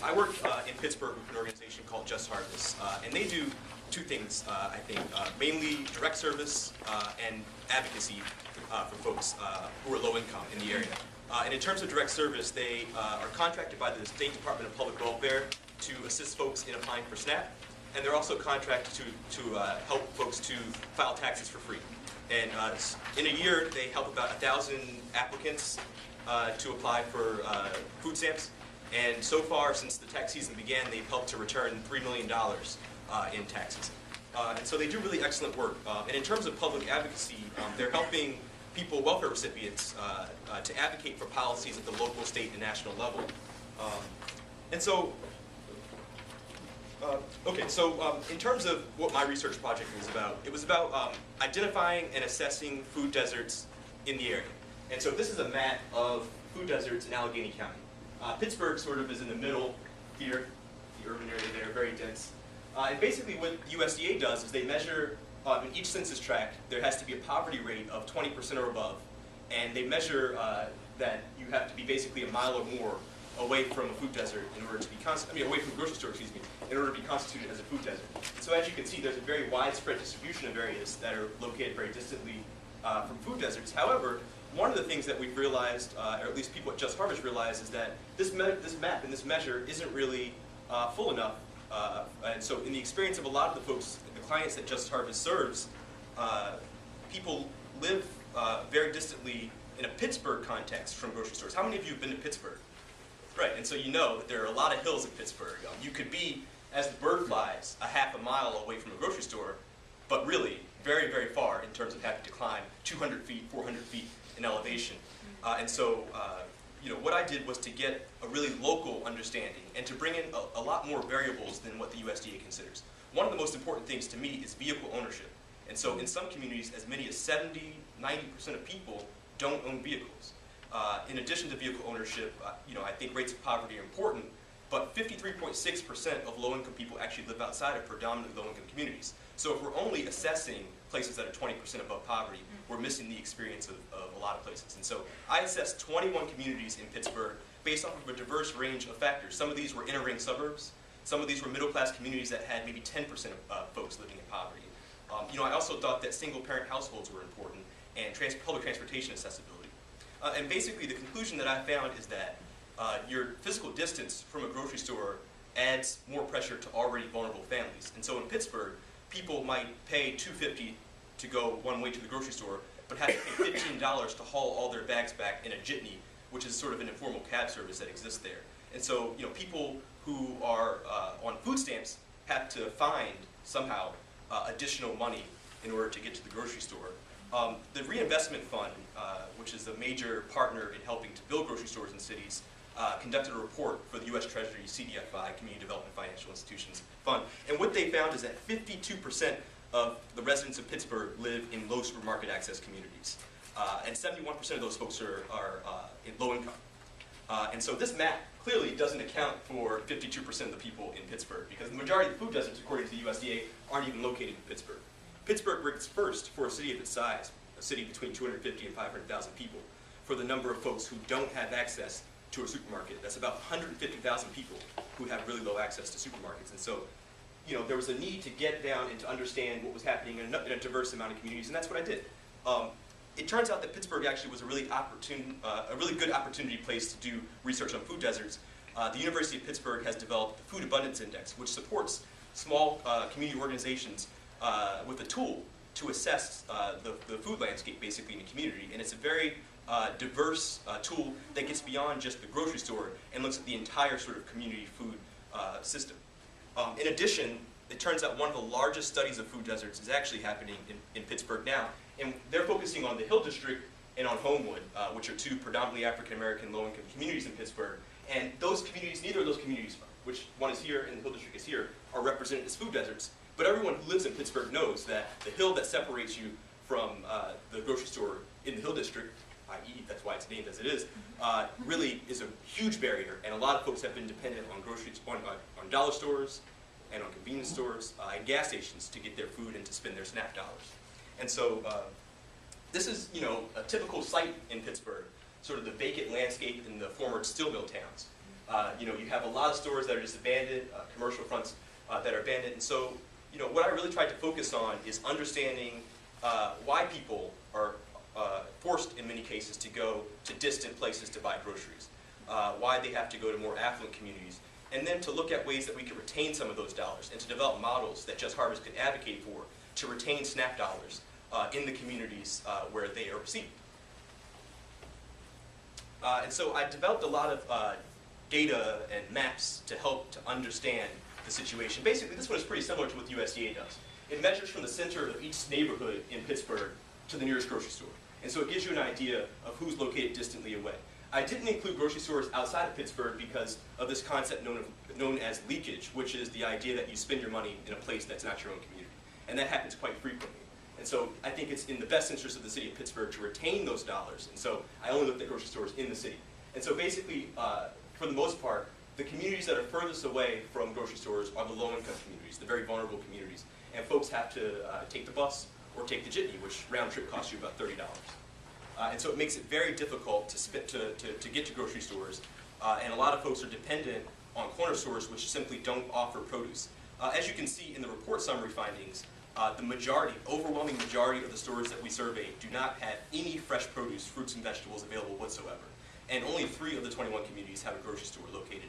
I work in Pittsburgh with an organization called Just Harvest, and they do two things, I think, mainly direct service and advocacy for folks who are low income in the area. And in terms of direct service, they are contracted by the State Department of Public Welfare to assist folks in applying for SNAP, and they're also contracted to help folks to file taxes for free. And in a year, they help about 1,000 applicants to apply for food stamps. And so far, since the tax season began, they've helped to return $3 million in taxes. And so they do really excellent work. And in terms of public advocacy, they're helping people, welfare recipients, to advocate for policies at the local, state, and national level. And so, in terms of what my research project was about, it was about identifying and assessing food deserts in the area. And so this is a map of food deserts in Allegheny County. Pittsburgh sort of is in the middle here, the urban area there, very dense. And basically what USDA does is they measure, in each census tract, there has to be a poverty rate of 20% or above. And they measure that you have to be basically a mile or more away from a food desert in order to be away from a grocery store, excuse me, in order to be constituted as a food desert. So as you can see, there's a very widespread distribution of areas that are located very distantly from food deserts. However, one of the things that we've realized, or at least people at Just Harvest realize, is that this map and this measure isn't really full enough. And so in the experience of a lot of the folks, the clients that Just Harvest serves, people live very distantly in a Pittsburgh context from grocery stores. How many of you have been to Pittsburgh? Right, and so you know that there are a lot of hills in Pittsburgh. You could be, as the bird flies, a half a mile away from a grocery store, but really very, very far in terms of having to climb 200 feet, 400 feet in elevation. And so, what I did was to get a really local understanding and to bring in a lot more variables than what the USDA considers. One of the most important things to me is vehicle ownership. And so in some communities, as many as 70, 90% of people don't own vehicles. In addition to vehicle ownership, I think rates of poverty are important, but 53.6% of low-income people actually live outside of predominantly low-income communities. So if we're only assessing places that are 20% above poverty, we're missing the experience of a lot of places. And so I assessed 21 communities in Pittsburgh based off of a diverse range of factors. Some of these were inner-ring suburbs. Some of these were middle-class communities that had maybe 10% of folks living in poverty. I also thought that single-parent households were important and public transportation accessibility. And basically, the conclusion that I found is that your physical distance from a grocery store adds more pressure to already vulnerable families. And so in Pittsburgh, people might pay $2.50 to go one way to the grocery store, but have to pay $15 to haul all their bags back in a jitney, which is sort of an informal cab service that exists there. And so, people who are on food stamps have to find somehow additional money in order to get to the grocery store. The Reinvestment Fund, which is a major partner in helping to build grocery stores in cities, conducted a report for the U.S. Treasury CDFI, Community Development Financial Institutions Fund. And what they found is that 52% of the residents of Pittsburgh live in low supermarket access communities. And 71% of those folks are in low income. And so this map clearly doesn't account for 52% of the people in Pittsburgh, because the majority of the food deserts, according to the USDA, aren't even located in Pittsburgh. Pittsburgh ranks first for a city of its size, a city between 250 and 500,000 people, for the number of folks who don't have access to a supermarket. That's about 150,000 people who have really low access to supermarkets. And so, there was a need to get down and to understand what was happening in a diverse amount of communities, and that's what I did. It turns out that Pittsburgh actually was a really good opportunity place to do research on food deserts. The University of Pittsburgh has developed the Food Abundance Index, which supports small community organizations with a tool to assess the food landscape basically in a community. And it's a very diverse tool that gets beyond just the grocery store and looks at the entire sort of community food system. In addition, it turns out one of the largest studies of food deserts is actually happening in Pittsburgh now. And they're focusing on the Hill District and on Homewood, which are two predominantly African-American low-income communities in Pittsburgh. And those communities, neither of those communities, which one is here and the Hill District is here, are represented as food deserts. But everyone who lives in Pittsburgh knows that the hill that separates you from the grocery store in the Hill District, i.e. that's why it's named as it is, really is a huge barrier. And a lot of folks have been dependent on on dollar stores and on convenience stores and gas stations to get their food and to spend their SNAP dollars. And so this is, a typical site in Pittsburgh, sort of the vacant landscape in the former steel mill towns. You have a lot of stores that are just abandoned, commercial fronts that are abandoned. And so, what I really tried to focus on is understanding why people are forced in many cases to go to distant places to buy groceries, why they have to go to more affluent communities, and then to look at ways that we can retain some of those dollars and to develop models that Just Harvest could advocate for to retain SNAP dollars in the communities where they are received. And so I developed a lot of data and maps to help to understand the situation. Basically, this one is pretty similar to what the USDA does. It measures from the center of each neighborhood in Pittsburgh to the nearest grocery store. And so it gives you an idea of who's located distantly away. I didn't include grocery stores outside of Pittsburgh because of this concept known as leakage, which is the idea that you spend your money in a place that's not your own community. And that happens quite frequently. And so I think it's in the best interest of the city of Pittsburgh to retain those dollars. And so I only looked at grocery stores in the city. And so basically, for the most part, the communities that are furthest away from grocery stores are the low-income communities, the very vulnerable communities. And folks have to take the bus or take the jitney, which round trip costs you about $30. And so it makes it very difficult to get to grocery stores. And a lot of folks are dependent on corner stores which simply don't offer produce. As you can see in the report summary findings, the overwhelming majority of the stores that we surveyed do not have any fresh produce, fruits and vegetables available whatsoever. And only 3 of the 21 communities have a grocery store located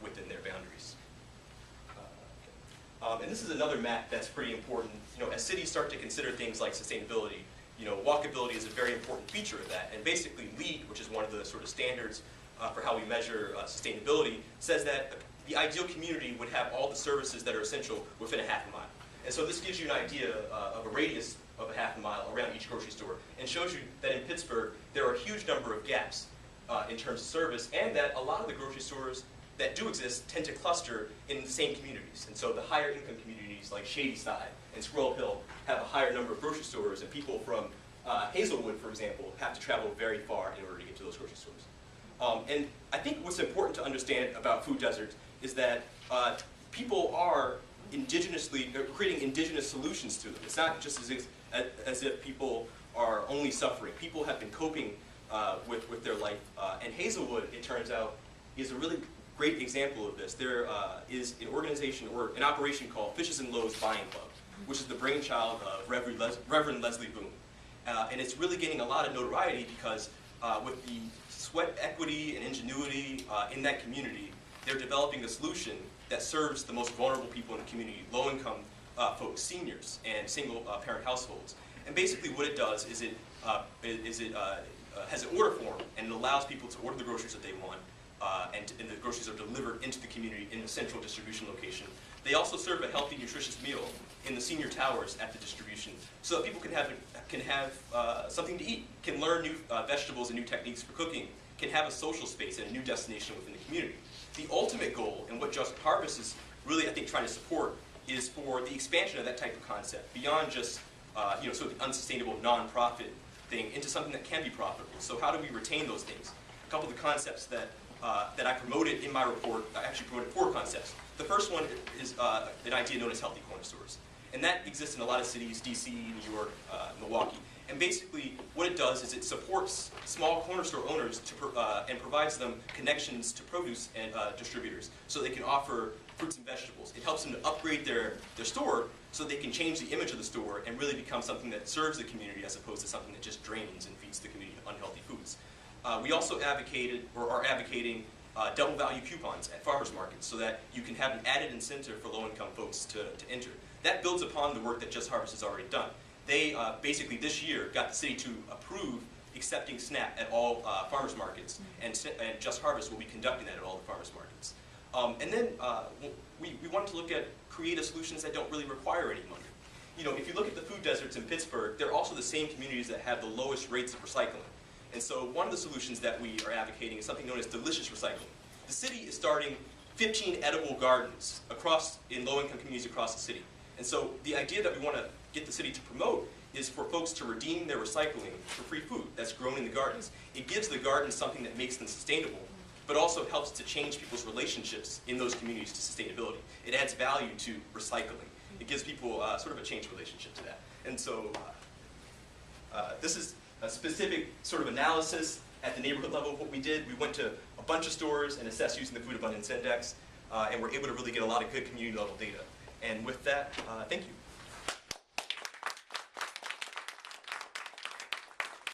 within their boundaries. And this is another map that's pretty important. As cities start to consider things like sustainability, walkability is a very important feature of that. And basically LEED, which is one of the sort of standards for how we measure sustainability, says that the ideal community would have all the services that are essential within a half a mile. And so this gives you an idea of a radius of a half a mile around each grocery store and shows you that in Pittsburgh there are a huge number of gaps in terms of service, and that a lot of the grocery stores that do exist tend to cluster in the same communities. And so the higher income communities like Shadyside and Squirrel Hill have a higher number of grocery stores, and people from Hazelwood, for example, have to travel very far in order to get to those grocery stores. And I think what's important to understand about food deserts is that people are creating indigenous solutions to them. It's not just as if people are only suffering. People have been coping with their life. And Hazelwood, it turns out, is a really great example of this. There is an organization or an operation called Fishes and Loaves Buying Club, which is the brainchild of Reverend Leslie Boone. And it's really gaining a lot of notoriety because with the sweat equity and ingenuity in that community, they're developing a solution that serves the most vulnerable people in the community, low-income folks, seniors, and single-parent households. And basically what it does is it has an order form, and it allows people to order the groceries that they want, and the groceries are delivered into the community in a central distribution location. They also serve a healthy, nutritious meal in the senior towers at the distribution, so that people can have something to eat, can learn new vegetables and new techniques for cooking, can have a social space and a new destination within the community. The ultimate goal, and what Just Harvest is really, I think, trying to support, is for the expansion of that type of concept beyond just sort of the unsustainable nonprofit thing into something that can be profitable. So how do we retain those things? A couple of the concepts that I promoted in my report, I actually promoted 4 concepts. The first one is an idea known as healthy corner stores. And that exists in a lot of cities, DC, New York, Milwaukee. And basically what it does is it supports small corner store owners and provides them connections to produce and distributors so they can offer fruits and vegetables. It helps them to upgrade their store so they can change the image of the store and really become something that serves the community as opposed to something that just drains and feeds the community unhealthy foods. We also advocated, or are advocating, double value coupons at farmers markets so that you can have an added incentive for low-income folks to enter. That builds upon the work that Just Harvest has already done. They basically this year got the city to approve accepting SNAP at all farmers markets, and Just Harvest will be conducting that at all the farmers markets. And then we wanted to look at creative solutions that don't really require any money. If you look at the food deserts in Pittsburgh, they're also the same communities that have the lowest rates of recycling. And so one of the solutions that we are advocating is something known as delicious recycling. The city is starting 15 edible gardens in low-income communities across the city. And so the idea that we want to get the city to promote is for folks to redeem their recycling for free food that's grown in the gardens. It gives the gardens something that makes them sustainable, but also helps to change people's relationships in those communities to sustainability. It adds value to recycling. It gives people sort of a changed relationship to that. And so this is a specific sort of analysis at the neighborhood level, what we did, we went to a bunch of stores and assessed using the Food Abundance Index, and we're able to really get a lot of good community level data. And with that, thank you.